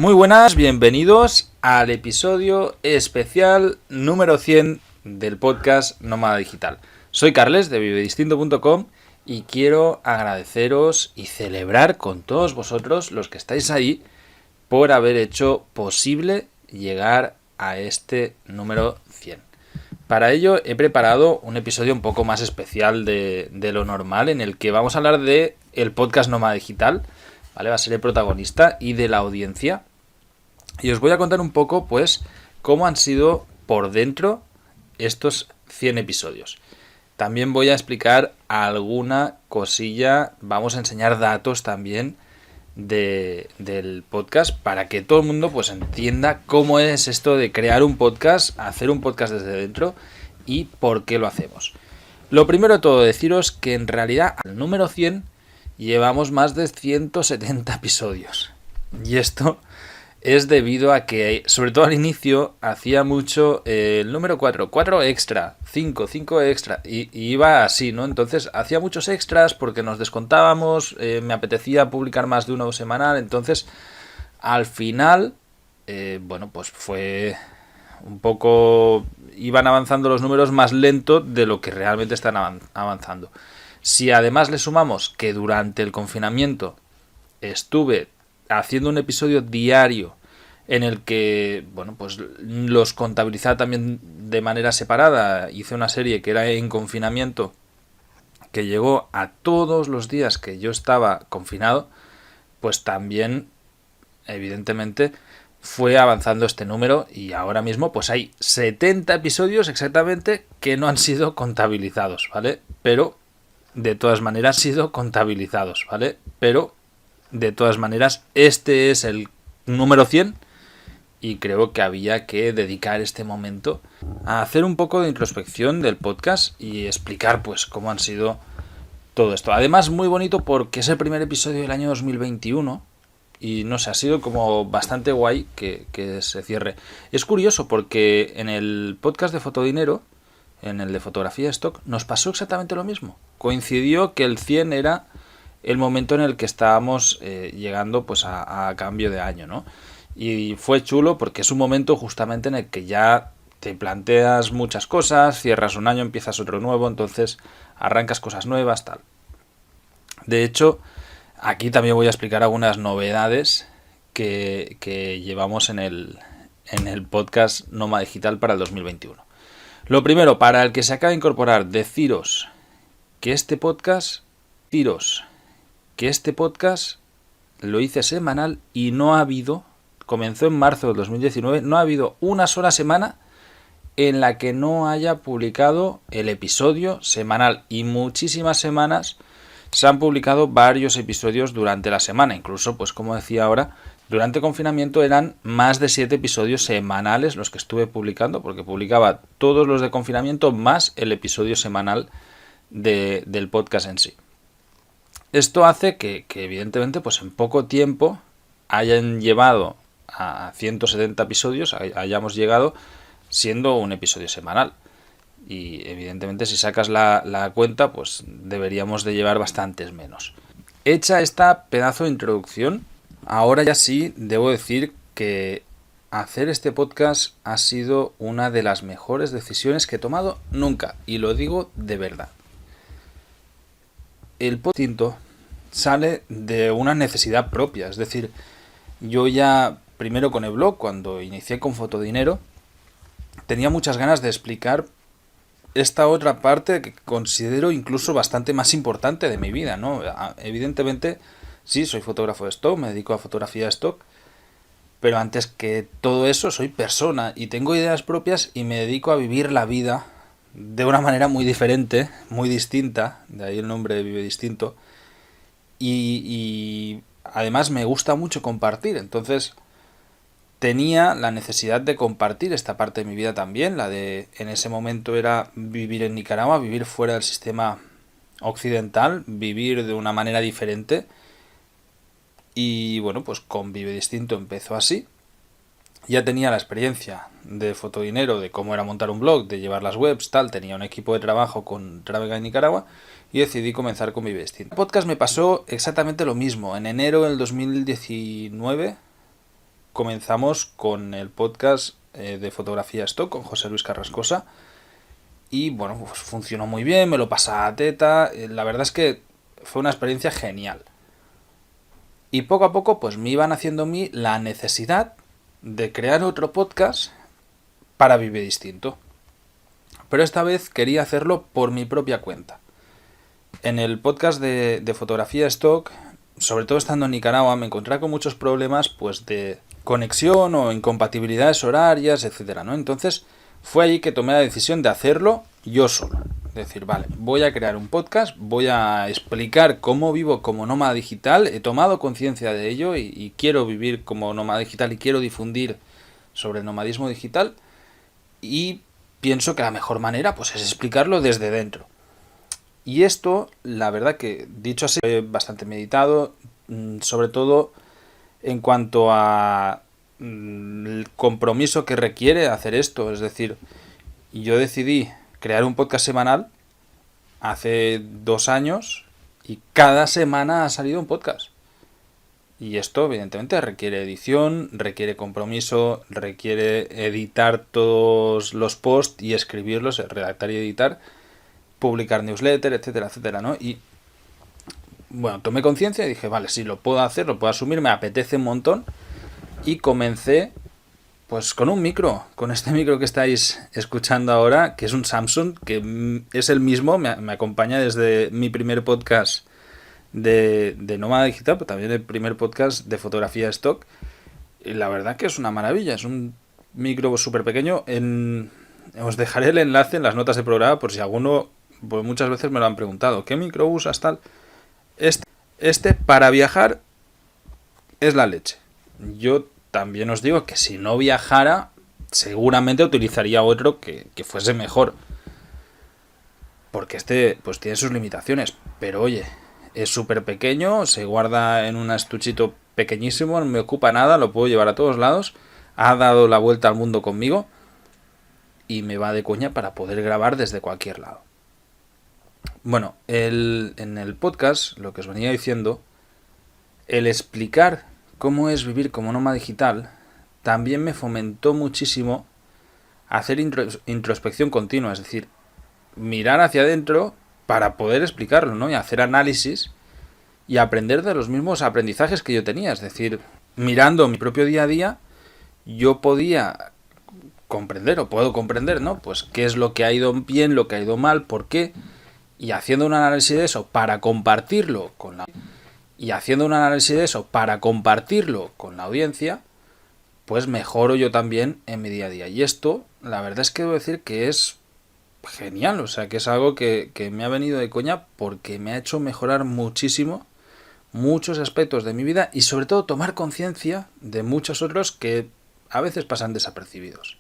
Muy buenas, bienvenidos al episodio especial número 100 del podcast Nómada Digital. Soy Carles de vivedistinto.com y quiero agradeceros y celebrar con todos vosotros, los que estáis ahí, por haber hecho posible llegar a este número 100. Para ello he preparado un episodio un poco más especial de lo normal, en el que vamos a hablar de el podcast Nómada Digital, ¿vale? Va a ser el protagonista y de la audiencia. Y os voy a contar un poco, pues, cómo han sido por dentro estos 100 episodios. También voy a explicar alguna cosilla, vamos a enseñar datos también del podcast para que todo el mundo pues entienda cómo es esto de crear un podcast, hacer un podcast desde dentro y por qué lo hacemos. Lo primero de todo, deciros que en realidad al número 100 llevamos más de 170 episodios. Y esto es debido a que, sobre todo al inicio, hacía mucho el número 4 extra, 5 extra, y iba así, ¿no? Entonces hacía muchos extras porque nos descontábamos, me apetecía publicar más de uno semanal, entonces al final, pues fue un poco, iban avanzando los números más lento de lo que realmente están avanzando. Si además le sumamos que durante el confinamiento estuve haciendo un episodio diario en el que, pues los contabilizaba también de manera separada. Hice una serie que era en confinamiento, que llegó a todos los días que yo estaba confinado, pues también, evidentemente, fue avanzando este número y ahora mismo pues hay 70 episodios exactamente que no han sido contabilizados, ¿vale? Pero de todas maneras han sido contabilizados, ¿vale? Pero de todas maneras este es el número 100 y creo que había que dedicar este momento a hacer un poco de introspección del podcast y explicar pues cómo han sido todo esto. Además muy bonito porque es el primer episodio del año 2021 y no sé, ha sido como bastante guay que se cierre. Es curioso porque en el podcast de Fotodinero, en el de fotografía stock, nos pasó exactamente lo mismo. Coincidió que el 100 era el momento en el que estábamos llegando pues a cambio de año, ¿no? Y fue chulo porque es un momento justamente en el que ya te planteas muchas cosas, cierras un año, empiezas otro nuevo, entonces arrancas cosas nuevas, tal. De hecho, aquí también voy a explicar algunas novedades que llevamos en el podcast Nómada Digital para el 2021. Lo primero, para el que se acaba de incorporar, deciros que este podcast lo hice semanal y no ha habido, comenzó en marzo del 2019, no ha habido una sola semana en la que no haya publicado el episodio semanal, y muchísimas semanas se han publicado varios episodios durante la semana, incluso pues como decía ahora, durante el confinamiento eran más de 7 episodios semanales los que estuve publicando, porque publicaba todos los de confinamiento más el episodio semanal del podcast en sí. Esto hace que evidentemente pues en poco tiempo hayan llevado a 170 episodios, hayamos llegado siendo un episodio semanal. Y evidentemente si sacas la cuenta pues deberíamos de llevar bastantes menos. Hecha esta pedazo de introducción, ahora ya sí debo decir que hacer este podcast ha sido una de las mejores decisiones que he tomado nunca, y lo digo de verdad. El podcast sale de una necesidad propia, es decir, yo ya primero con el blog, cuando inicié con Fotodinero, tenía muchas ganas de explicar esta otra parte que considero incluso bastante más importante de mi vida, ¿no? Evidentemente, sí, soy fotógrafo de stock, me dedico a fotografía de stock, pero antes que todo eso soy persona y tengo ideas propias y me dedico a vivir la vida de una manera muy diferente, muy distinta, de ahí el nombre de Vive Distinto, y además me gusta mucho compartir, entonces tenía la necesidad de compartir esta parte de mi vida también. La de, en ese momento, era vivir en Nicaragua, vivir fuera del sistema occidental, vivir de una manera diferente. Y bueno, pues con Vive Distinto empezó así. Ya tenía la experiencia de Fotodinero, de cómo era montar un blog, de llevar las webs, tal. Tenía un equipo de trabajo con Travega en Nicaragua y decidí comenzar con Vive Distinto. El podcast me pasó exactamente lo mismo. En enero del 2019... comenzamos con el podcast de fotografía stock con José Luis Carrascosa. Y bueno, pues funcionó muy bien, me lo pasaba a teta. La verdad es que fue una experiencia genial. Y poco a poco pues me iban haciendo a mí la necesidad de crear otro podcast para Vive Distinto. Pero esta vez quería hacerlo por mi propia cuenta. En el podcast de fotografía stock, sobre todo estando en Nicaragua, me encontré con muchos problemas pues de conexión o incompatibilidades horarias, etcétera, ¿no? Entonces fue ahí que tomé la decisión de hacerlo yo solo. Decir, vale, voy a crear un podcast, voy a explicar cómo vivo como nómada digital, he tomado conciencia de ello y quiero vivir como nómada digital y quiero difundir sobre el nomadismo digital, y pienso que la mejor manera pues es explicarlo desde dentro. Y esto, la verdad que dicho así, bastante meditado, sobre todo en cuanto a el compromiso que requiere hacer esto. Es decir, yo decidí crear un podcast semanal hace 2 años y cada semana ha salido un podcast. Y esto evidentemente requiere edición, requiere compromiso, requiere editar todos los posts y escribirlos, redactar y editar, publicar newsletter, etcétera, etcétera, ¿no? Y bueno, tomé conciencia y dije, vale, sí, lo puedo hacer, lo puedo asumir, me apetece un montón. Y comencé pues con un micro, con este micro que estáis escuchando ahora, que es un Samsung, que es el mismo, me acompaña desde mi primer podcast de Nómada Digital, pero también el primer podcast de fotografía stock. Y la verdad que es una maravilla, es un micro súper pequeño. Os dejaré el enlace en las notas de programa por si alguno, pues muchas veces me lo han preguntado, ¿qué micro usas tal? Este para viajar es la leche. Yo también os digo que si no viajara, seguramente utilizaría otro que fuese mejor. Porque este pues tiene sus limitaciones. Pero oye, es súper pequeño, se guarda en un estuchito pequeñísimo, no me ocupa nada, lo puedo llevar a todos lados. Ha dado la vuelta al mundo conmigo y me va de coña para poder grabar desde cualquier lado. Bueno, en el podcast, lo que os venía diciendo, el explicar cómo es vivir como nómada digital también me fomentó muchísimo hacer introspección continua, es decir, mirar hacia adentro para poder explicarlo, ¿no? Y hacer análisis y aprender de los mismos aprendizajes que yo tenía, es decir, mirando mi propio día a día, yo podía comprender, o puedo comprender, ¿no? Pues qué es lo que ha ido bien, lo que ha ido mal, por qué, y haciendo un análisis de eso para compartirlo con la audiencia, pues mejoro yo también en mi día a día. Y esto, la verdad es que debo decir que es genial, o sea, que es algo que me ha venido de coña porque me ha hecho mejorar muchísimo muchos aspectos de mi vida y sobre todo tomar conciencia de muchos otros que a veces pasan desapercibidos.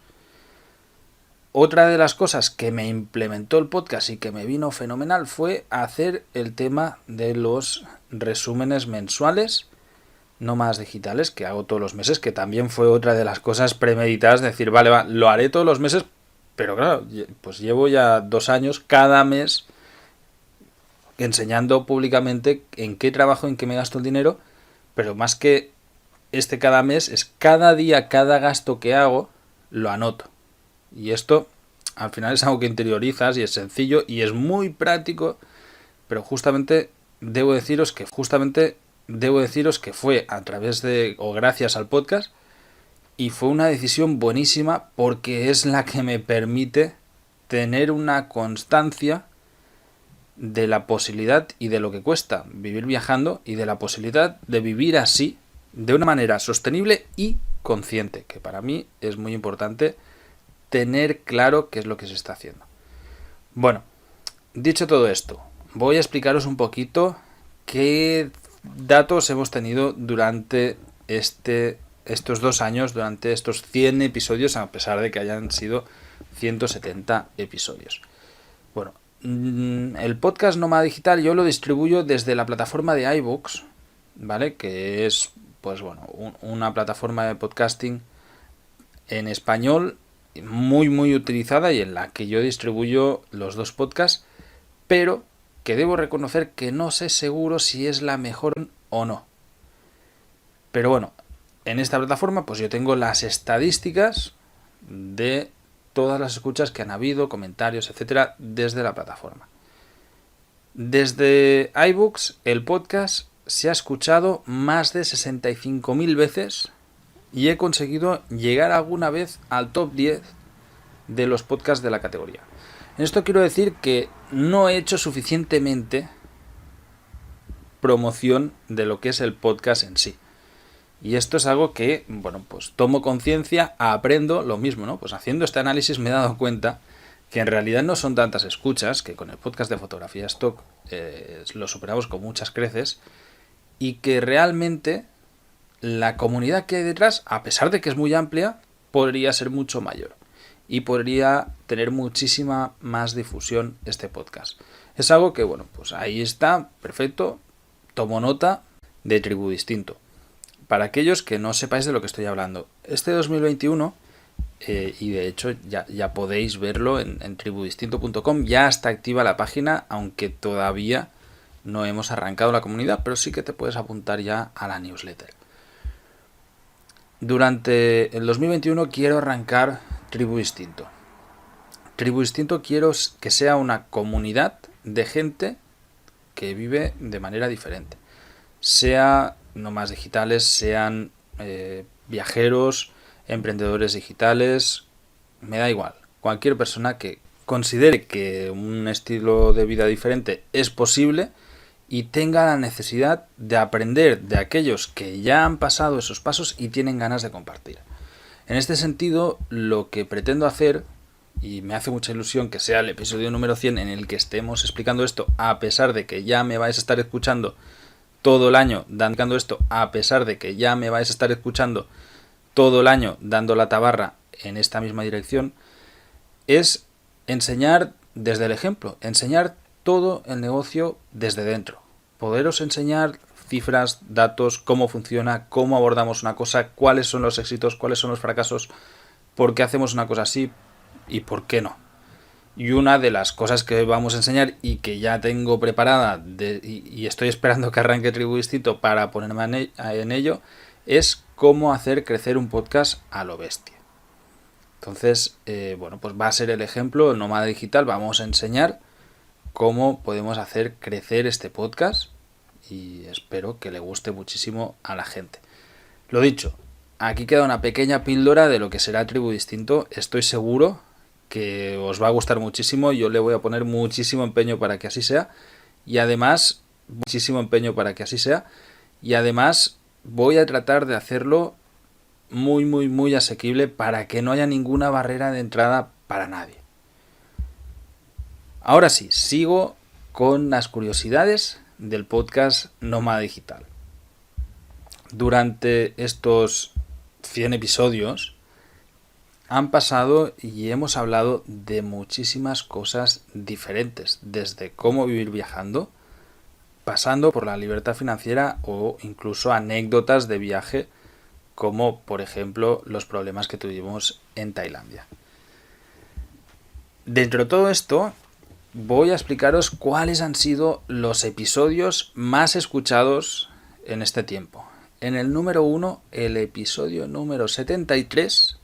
Otra de las cosas que me implementó el podcast y que me vino fenomenal fue hacer el tema de los resúmenes mensuales nómadas digitales que hago todos los meses, que también fue otra de las cosas premeditadas, decir, vale, va, lo haré todos los meses, pero claro, pues llevo ya 2 años cada mes enseñando públicamente en qué trabajo, en qué me gasto el dinero, pero más que cada mes, es cada día, cada gasto que hago, lo anoto. Y esto al final es algo que interiorizas y es sencillo y es muy práctico, pero justamente debo deciros que fue a través de o gracias al podcast y fue una decisión buenísima porque es la que me permite tener una constancia de la posibilidad y de lo que cuesta vivir viajando y de la posibilidad de vivir así de una manera sostenible y consciente, que para mí es muy importante tener claro qué es lo que se está haciendo. Bueno, dicho todo esto, voy a explicaros un poquito qué datos hemos tenido durante estos 2 años, durante estos 100 episodios, a pesar de que hayan sido 170 episodios. Bueno, el podcast Nómada Digital yo lo distribuyo desde la plataforma de iVoox, ¿vale? Que es, pues bueno, una plataforma de podcasting en español muy muy utilizada y en la que yo distribuyo los 2 podcasts, pero que debo reconocer que no sé seguro si es la mejor o no. Pero bueno, en esta plataforma pues yo tengo las estadísticas de todas las escuchas que han habido, comentarios, etcétera, desde la plataforma. Desde iBooks, el podcast se ha escuchado más de 65.000 veces y he conseguido llegar alguna vez al top 10 de los podcasts de la categoría. En esto quiero decir que no he hecho suficientemente promoción de lo que es el podcast en sí. Y esto es algo que, bueno, pues tomo conciencia, aprendo lo mismo, ¿no? Pues haciendo este análisis me he dado cuenta que en realidad no son tantas escuchas, que con el podcast de fotografía stock lo superamos con muchas creces, y que realmente la comunidad que hay detrás, a pesar de que es muy amplia, podría ser mucho mayor y podría tener muchísima más difusión este podcast. Es algo que, bueno, pues ahí está, perfecto, tomo nota de Tribu Distinto. Para aquellos que no sepáis de lo que estoy hablando, este 2021, y de hecho ya podéis verlo en tribudistinto.com, ya está activa la página, aunque todavía no hemos arrancado la comunidad, pero sí que te puedes apuntar ya a la newsletter. Durante el 2021 quiero arrancar Tribu Distinto. Tribu Distinto quiero que sea una comunidad de gente que vive de manera diferente. Sea nómadas digitales, sean viajeros, emprendedores digitales, me da igual. Cualquier persona que considere que un estilo de vida diferente es posible y tenga la necesidad de aprender de aquellos que ya han pasado esos pasos y tienen ganas de compartir. En este sentido, lo que pretendo hacer, y me hace mucha ilusión que sea el episodio número 100 en el que estemos explicando esto, a pesar de que ya me vais a estar escuchando todo el año dando esto, a pesar de que ya me vais a estar escuchando todo el año dando la tabarra en esta misma dirección, es enseñar desde el ejemplo, enseñar todo el negocio desde dentro. Poderos enseñar cifras, datos, cómo funciona, cómo abordamos una cosa, cuáles son los éxitos, cuáles son los fracasos, por qué hacemos una cosa así y por qué no. Y una de las cosas que vamos a enseñar y que ya tengo preparada y estoy esperando que arranque Tribu Distinto para ponerme en ello, es cómo hacer crecer un podcast a lo bestia. Entonces, bueno, pues va a ser el ejemplo, el Nómada Digital. Vamos a enseñar cómo podemos hacer crecer este podcast y espero que le guste muchísimo a la gente. Lo dicho, aquí queda una pequeña píldora de lo que será Tribu Distinto. Estoy seguro que os va a gustar muchísimo. Yo le voy a poner muchísimo empeño para que así sea. Y además, voy a tratar de hacerlo muy, muy, muy asequible para que no haya ninguna barrera de entrada para nadie. Ahora sí, sigo con las curiosidades del podcast Nómada Digital. Durante estos 100 episodios han pasado y hemos hablado de muchísimas cosas diferentes, desde cómo vivir viajando, pasando por la libertad financiera o incluso anécdotas de viaje, como por ejemplo los problemas que tuvimos en Tailandia. Dentro de todo esto, voy a explicaros cuáles han sido los episodios más escuchados en este tiempo. En el número 1, el episodio número 73,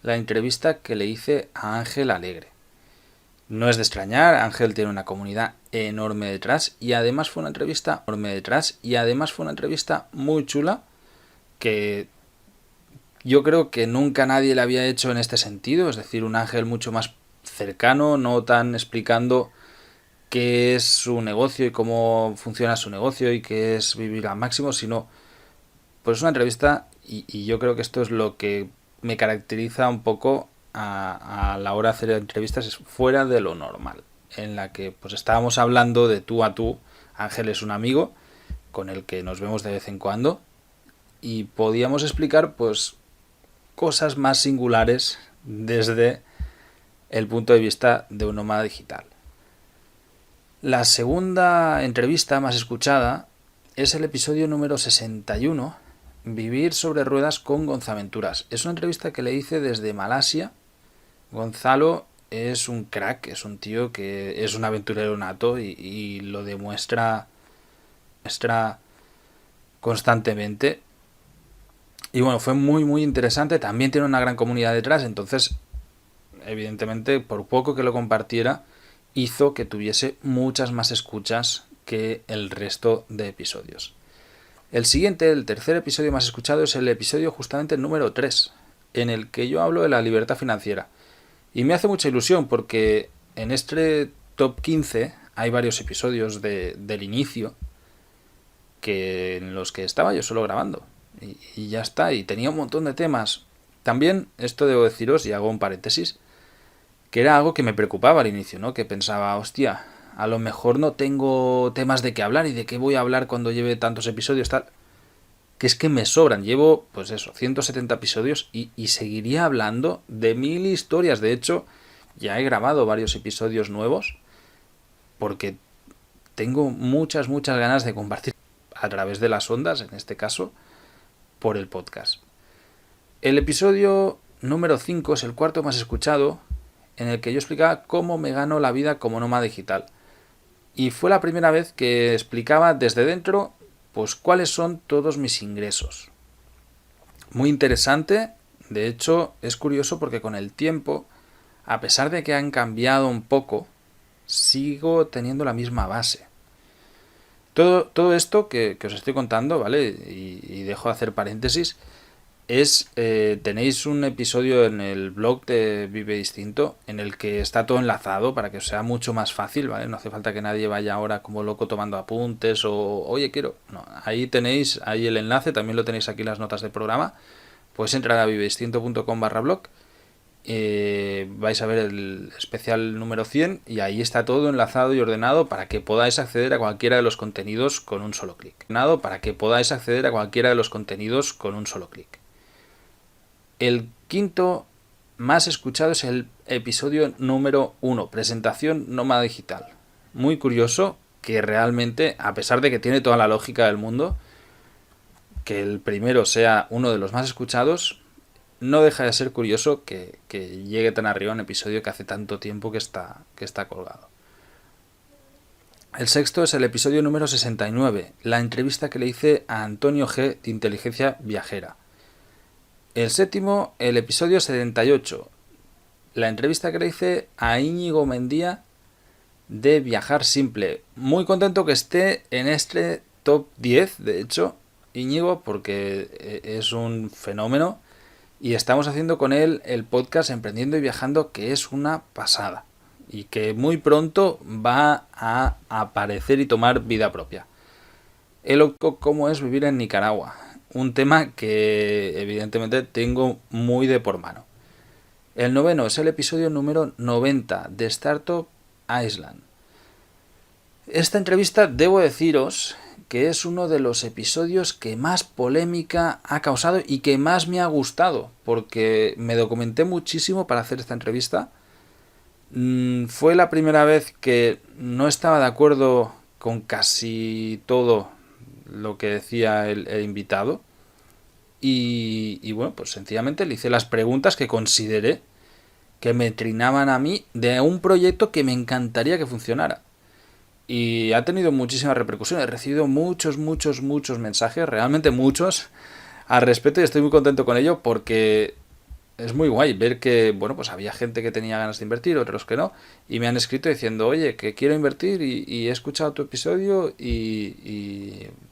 la entrevista que le hice a Ángel Alegre. No es de extrañar, Ángel tiene una comunidad enorme detrás y además fue una entrevista muy chula que yo creo que nunca nadie le había hecho en este sentido, es decir, un Ángel mucho más cercano, no tan explicando qué es su negocio y cómo funciona su negocio y qué es vivir al máximo, sino pues una entrevista y yo creo que esto es lo que me caracteriza un poco a la hora de hacer entrevistas, es fuera de lo normal, en la que pues estábamos hablando de tú a tú. Ángel es un amigo con el que nos vemos de vez en cuando y podíamos explicar pues cosas más singulares desde el punto de vista de un nómada digital. La segunda entrevista más escuchada es el episodio número 61, Vivir sobre ruedas con Gonzaventuras. Es una entrevista que le hice desde Malasia. Gonzalo es un crack, es un tío que es un aventurero nato y lo demuestra constantemente. Y bueno, fue muy muy interesante, también tiene una gran comunidad detrás, entonces evidentemente por poco que lo compartiera hizo que tuviese muchas más escuchas que el resto de episodios. El siguiente, el tercer episodio más escuchado, es el episodio justamente número 3, en el que yo hablo de la libertad financiera. Y me hace mucha ilusión porque en este top 15 hay varios episodios del inicio que en los que estaba yo solo grabando. Y ya está, y tenía un montón de temas. También, esto debo deciros, y hago un paréntesis, que era algo que me preocupaba al inicio, ¿no? Que pensaba, hostia, a lo mejor no tengo temas de qué hablar y de qué voy a hablar cuando lleve tantos episodios, tal. Que es que me sobran, llevo, pues eso, 170 episodios y seguiría hablando de 1000 historias. De hecho, ya he grabado varios episodios nuevos porque tengo muchas ganas de compartir a través de las ondas, en este caso, por el podcast. El episodio número 5 es el cuarto más escuchado, en el que yo explicaba cómo me gano la vida como nómada digital. Y fue la primera vez que explicaba desde dentro pues cuáles son todos mis ingresos. Muy interesante, de hecho es curioso porque con el tiempo, a pesar de que han cambiado un poco, sigo teniendo la misma base. Todo esto que os estoy contando, ¿vale? Y dejo de hacer paréntesis, tenéis un episodio en el blog de Vive Distinto en el que está todo enlazado para que os sea mucho más fácil, ¿vale? No hace falta que nadie vaya ahora como loco tomando apuntes o oye quiero. No, ahí tenéis ahí el enlace, también lo tenéis aquí en las notas del programa. Puedes entrar a vivedistinto.com/blog, vais a ver el especial número 100 y ahí está todo enlazado y ordenado para que podáis acceder a cualquiera de los contenidos con un solo clic. El quinto más escuchado es el episodio número 1, presentación nómada digital. Muy curioso que realmente, a pesar de que tiene toda la lógica del mundo, que el primero sea uno de los más escuchados, no deja de ser curioso que llegue tan arriba un episodio que hace tanto tiempo que está colgado. El sexto es el episodio número 69, la entrevista que le hice a Antonio G. de Inteligencia Viajera. El séptimo, el episodio 78, la entrevista que le hice a Íñigo Mendía de Viajar Simple. Muy contento que esté en este top 10, de hecho, Íñigo, porque es un fenómeno y estamos haciendo con él el podcast Emprendiendo y Viajando, que es una pasada y que muy pronto va a aparecer y tomar vida propia. El cómo es vivir en Nicaragua, un tema que evidentemente tengo muy de por mano. El noveno es el episodio número 90 de Startup Island. Esta entrevista debo deciros que es uno de los episodios que más polémica ha causado y que más me ha gustado, porque me documenté muchísimo para hacer esta entrevista. Fue la primera vez que no estaba de acuerdo con casi todo lo que decía el invitado y bueno, pues sencillamente le hice las preguntas que consideré que me trinaban a mí de un proyecto que me encantaría que funcionara. Y ha tenido muchísimas repercusiones. He recibido muchos mensajes, realmente muchos, al respecto y estoy muy contento con ello porque es muy guay ver que, bueno, pues había gente que tenía ganas de invertir, otros que no, y me han escrito diciendo, oye, que quiero invertir y he escuchado tu episodio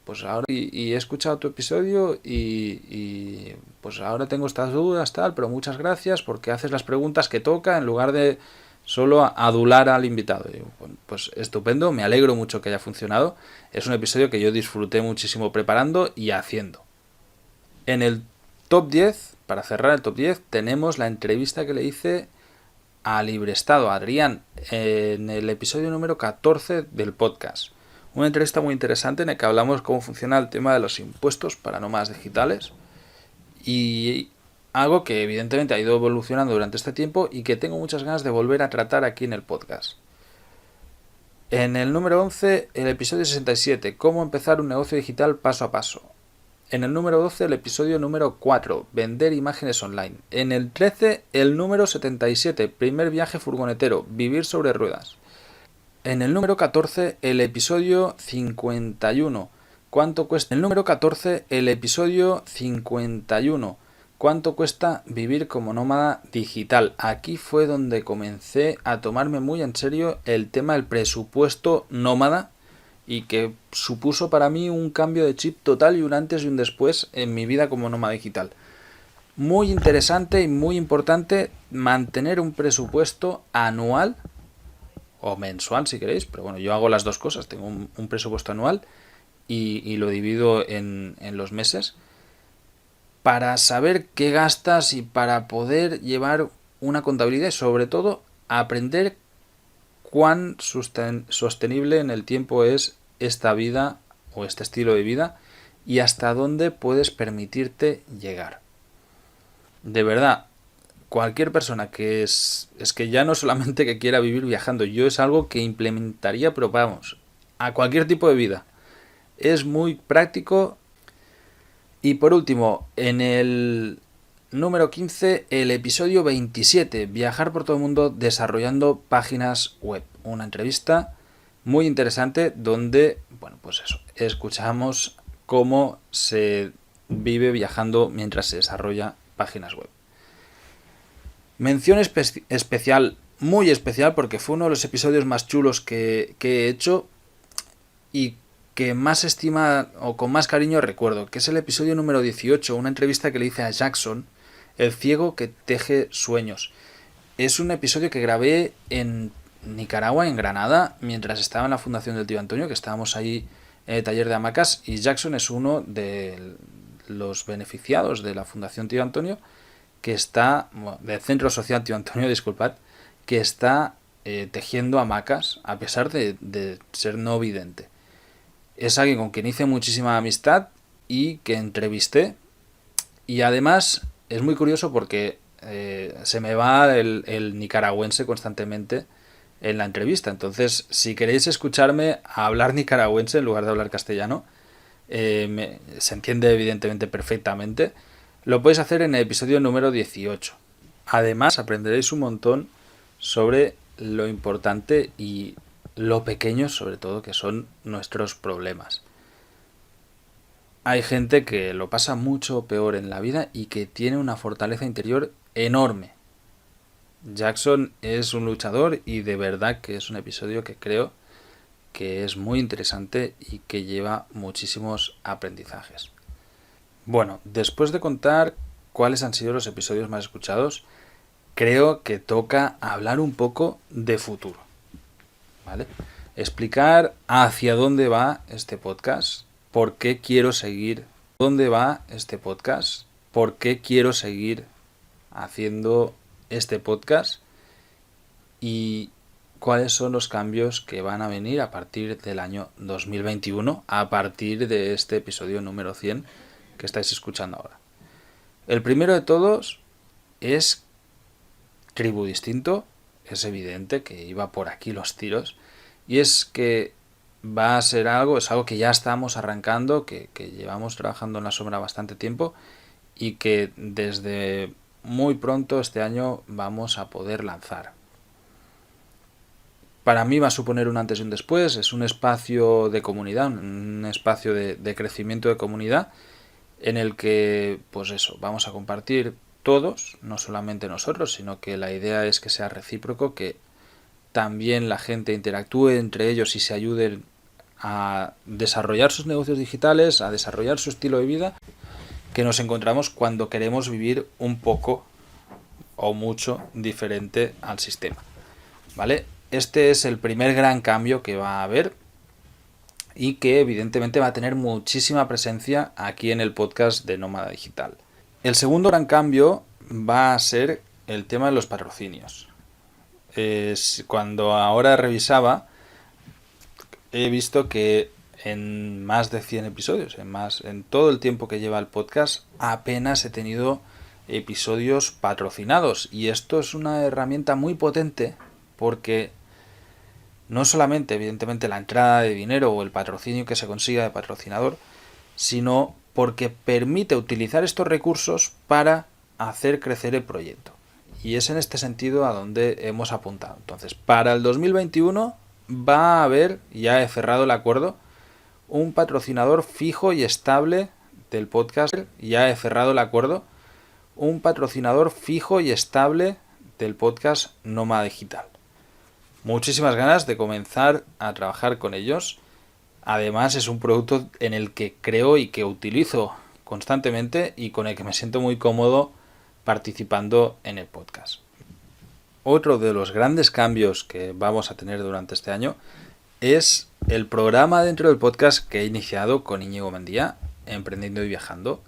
pues ahora he escuchado tu episodio y pues ahora tengo estas dudas, tal, pero muchas gracias porque haces las preguntas que toca en lugar de solo adular al invitado. Y, bueno, pues estupendo, me alegro mucho que haya funcionado. Es un episodio que yo disfruté muchísimo preparando y haciendo. En el top 10, para cerrar el top 10, tenemos la entrevista que le hice a Librestado, a Adrián, en el episodio número 14 del podcast. Una entrevista muy interesante en la que hablamos cómo funciona el tema de los impuestos para nómadas digitales y algo que evidentemente ha ido evolucionando durante este tiempo y que tengo muchas ganas de volver a tratar aquí en el podcast. En el número 11, el episodio 67, cómo empezar un negocio digital paso a paso. En el número 12, el episodio número 4, vender imágenes online. En el 13, el número 77, primer viaje furgonetero, vivir sobre ruedas. En el número 14, el episodio 51, ¿Cuánto cuesta? El número 14, el episodio 51. ¿Cuánto cuesta vivir como nómada digital? Aquí fue donde comencé a tomarme muy en serio el tema del presupuesto nómada y que supuso para mí un cambio de chip total y un antes y un después en mi vida como nómada digital. Muy interesante y muy importante mantener un presupuesto anual o mensual si queréis, pero bueno, yo hago las dos cosas, tengo un presupuesto anual y lo divido en los meses para saber qué gastas y para poder llevar una contabilidad y sobre todo aprender cuán sostenible en el tiempo es esta vida o este estilo de vida y hasta dónde puedes permitirte llegar. De verdad, cualquier persona que es que ya no solamente que quiera vivir viajando, yo es algo que implementaría, pero vamos, a cualquier tipo de vida. Es muy práctico. Y por último, en el número 15, el episodio 27, viajar por todo el mundo desarrollando páginas web. Una entrevista muy interesante donde, bueno, pues eso, escuchamos cómo se vive viajando mientras se desarrolla páginas web. Mención especial, muy especial, porque fue uno de los episodios más chulos que he hecho y que más estima o con más cariño recuerdo, que es el episodio número 18, una entrevista que le hice a Jackson, el ciego que teje sueños. Es un episodio que grabé en Nicaragua, en Granada, mientras estaba en la Fundación del Tío Antonio, que estábamos ahí en el taller de hamacas, y Jackson es uno de los beneficiados de la Fundación Tío Antonio, que está, del Centro Social Tío Antonio, disculpad, que está tejiendo hamacas, a pesar de ser no vidente. Es alguien con quien hice muchísima amistad y que entrevisté. Y además es muy curioso porque se me va el nicaragüense constantemente en la entrevista. Entonces, si queréis escucharme hablar nicaragüense en lugar de hablar castellano, se entiende evidentemente perfectamente. Lo podéis hacer en el episodio número 18. Además, aprenderéis un montón sobre lo importante y lo pequeños sobre todo que son nuestros problemas. Hay gente que lo pasa mucho peor en la vida y que tiene una fortaleza interior enorme. Jackson es un luchador y de verdad que es un episodio que creo que es muy interesante y que lleva muchísimos aprendizajes. Bueno, después de contar cuáles han sido los episodios más escuchados, creo que toca hablar un poco de futuro, ¿vale? Explicar hacia dónde va este podcast, por qué quiero seguir, dónde va este podcast, por qué quiero seguir haciendo este podcast y cuáles son los cambios que van a venir a partir del año 2021, a partir de este episodio número 100 que estáis escuchando ahora. El primero de todos es Tribu Distinto, es evidente que iba por aquí los tiros. Y es que va a ser algo, es algo que ya estamos arrancando, que llevamos trabajando en la sombra bastante tiempo y que desde muy pronto este año vamos a poder lanzar. Para mí va a suponer un antes y un después, es un espacio de comunidad, un espacio de crecimiento de comunidad en el que, pues eso, vamos a compartir todos, no solamente nosotros, sino que la idea es que sea recíproco, que también la gente interactúe entre ellos y se ayuden a desarrollar sus negocios digitales, a desarrollar su estilo de vida, que nos encontramos cuando queremos vivir un poco o mucho diferente al sistema, ¿vale? Este es el primer gran cambio que va a haber y que evidentemente va a tener muchísima presencia aquí en el podcast de Nómada Digital. El segundo gran cambio va a ser el tema de los patrocinios. Cuando ahora revisaba, he visto que en más de 100 episodios, en todo el tiempo que lleva el podcast, apenas he tenido episodios patrocinados. Y esto es una herramienta muy potente porque no solamente, evidentemente, la entrada de dinero o el patrocinio que se consiga de patrocinador, sino porque permite utilizar estos recursos para hacer crecer el proyecto. Y es en este sentido a donde hemos apuntado. Entonces, para el 2021 va a haber, ya he cerrado el acuerdo, un patrocinador fijo y estable del podcast. Ya he cerrado el acuerdo. Un patrocinador fijo y estable del podcast Nómada Digital. Muchísimas ganas de comenzar a trabajar con ellos. Además es un producto en el que creo y que utilizo constantemente y con el que me siento muy cómodo participando en el podcast. Otro de los grandes cambios que vamos a tener durante este año es el programa dentro del podcast que he iniciado con Íñigo Mendía, Emprendiendo y Viajando,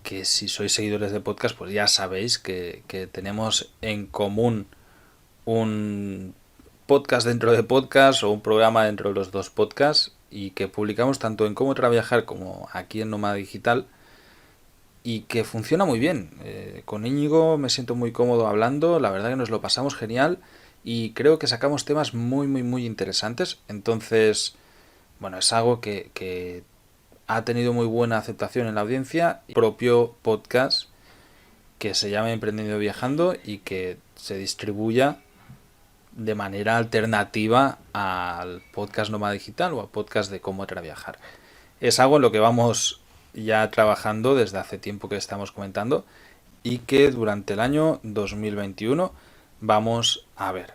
que si sois seguidores de podcast pues ya sabéis que tenemos en común un podcast dentro de podcast o un programa dentro de los dos podcasts y que publicamos tanto en Cómo Traviajar como aquí en Nómada Digital y que funciona muy bien. Con Íñigo me siento muy cómodo hablando, la verdad que nos lo pasamos genial y creo que sacamos temas muy interesantes. Entonces, bueno, es algo que ha tenido muy buena aceptación en la audiencia. El propio podcast que se llama Emprendiendo y Viajando y que se distribuya de manera alternativa al podcast Nómada Digital o al podcast de Cómo Traviajar. Es algo en lo que vamos ya trabajando desde hace tiempo que estamos comentando y que durante el año 2021 vamos a ver.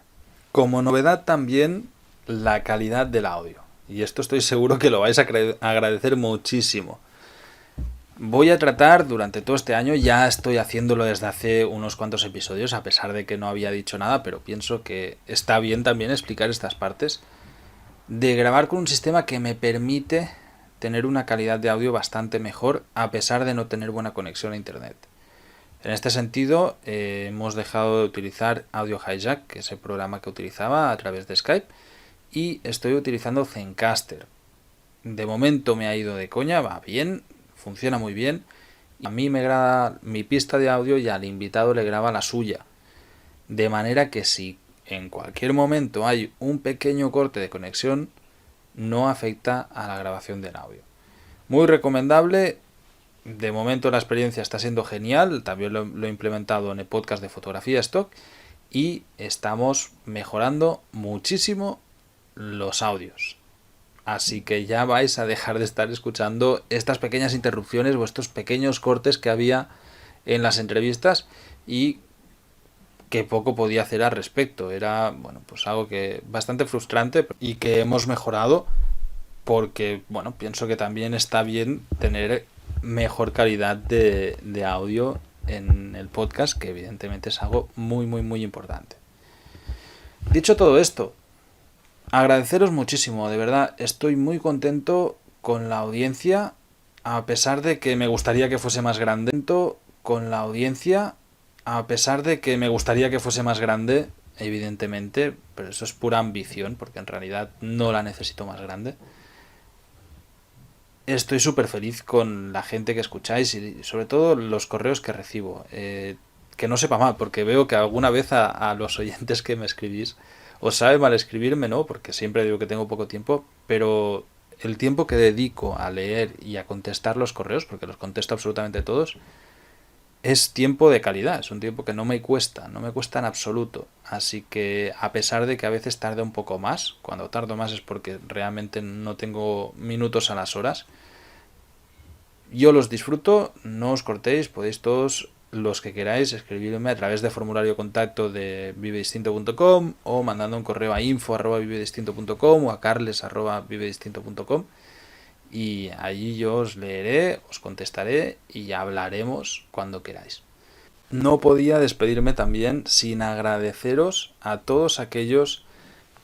Como novedad también la calidad del audio. Y esto estoy seguro que lo vais a agradecer muchísimo. Voy a tratar durante todo este año, ya estoy haciéndolo desde hace unos cuantos episodios, a pesar de que no había dicho nada, pero pienso que está bien también explicar estas partes, de grabar con un sistema que me permite tener una calidad de audio bastante mejor, a pesar de no tener buena conexión a internet. En este sentido, hemos dejado de utilizar Audio Hijack, que es el programa que utilizaba a través de Skype, y estoy utilizando Zencastr. De momento me ha ido de coña, va bien, funciona muy bien. A mí me graba mi pista de audio y al invitado le graba la suya. De manera que si en cualquier momento hay un pequeño corte de conexión, no afecta a la grabación del audio. Muy recomendable. De momento la experiencia está siendo genial. También lo he implementado en el podcast de fotografía stock y estamos mejorando muchísimo los audios. Así que ya vais a dejar de estar escuchando estas pequeñas interrupciones o estos pequeños cortes que había en las entrevistas y que poco podía hacer al respecto. Era, bueno, pues algo que bastante frustrante y que hemos mejorado porque, bueno, pienso que también está bien tener mejor calidad de audio en el podcast, que evidentemente es algo muy importante. Dicho todo esto, agradeceros muchísimo, de verdad, estoy muy contento con la audiencia, a pesar de que me gustaría que fuese más grande. Con la audiencia, a pesar de que me gustaría que fuese más grande, evidentemente, pero eso es pura ambición, porque en realidad no la necesito más grande. Estoy súper feliz con la gente que escucháis y sobre todo los correos que recibo. Que no sepa mal, porque veo que alguna vez a los oyentes que me escribís os sabe mal escribirme, ¿no? Porque siempre digo que tengo poco tiempo, pero el tiempo que dedico a leer y a contestar los correos, porque los contesto absolutamente todos, es tiempo de calidad, es un tiempo que no me cuesta en absoluto. Así que a pesar de que a veces tarde un poco más, cuando tardo más es porque realmente no tengo minutos a las horas, yo los disfruto, no os cortéis, podéis todos los que queráis escribirme a través de formulario de contacto de vivedistinto.com o mandando un correo a info@vivedistinto.com o a carles@vivedistinto.com y allí yo os leeré, os contestaré y hablaremos cuando queráis. No podía despedirme también sin agradeceros a todos aquellos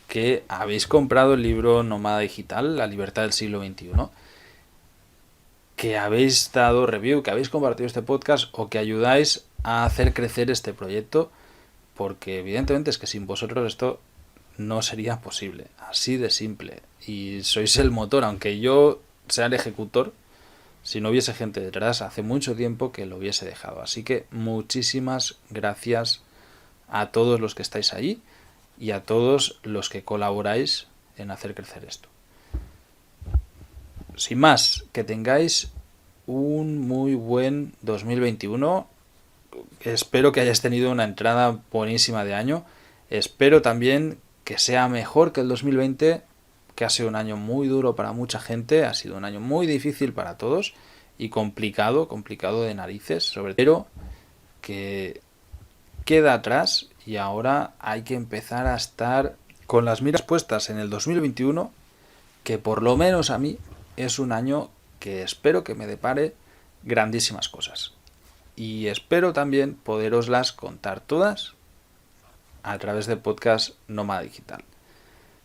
que habéis comprado el libro Nómada Digital, La libertad del siglo XXI, que habéis dado review, que habéis compartido este podcast o que ayudáis a hacer crecer este proyecto, porque evidentemente es que sin vosotros esto no sería posible, así de simple, y sois el motor, aunque yo sea el ejecutor, si no hubiese gente detrás hace mucho tiempo que lo hubiese dejado. Así que muchísimas gracias a todos los que estáis ahí y a todos los que colaboráis en hacer crecer esto. Sin más, que tengáis un muy buen 2021. Espero que hayáis tenido una entrada buenísima de año. Espero también que sea mejor que el 2020, que ha sido un año muy duro para mucha gente, ha sido un año muy difícil para todos y complicado de narices, pero que queda atrás y ahora hay que empezar a estar con las miras puestas en el 2021, que por lo menos a mí es un año que espero que me depare grandísimas cosas. Y espero también poderoslas contar todas a través del podcast Nómada Digital.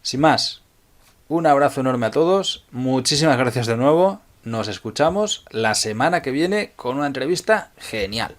Sin más, un abrazo enorme a todos, muchísimas gracias de nuevo, nos escuchamos la semana que viene con una entrevista genial.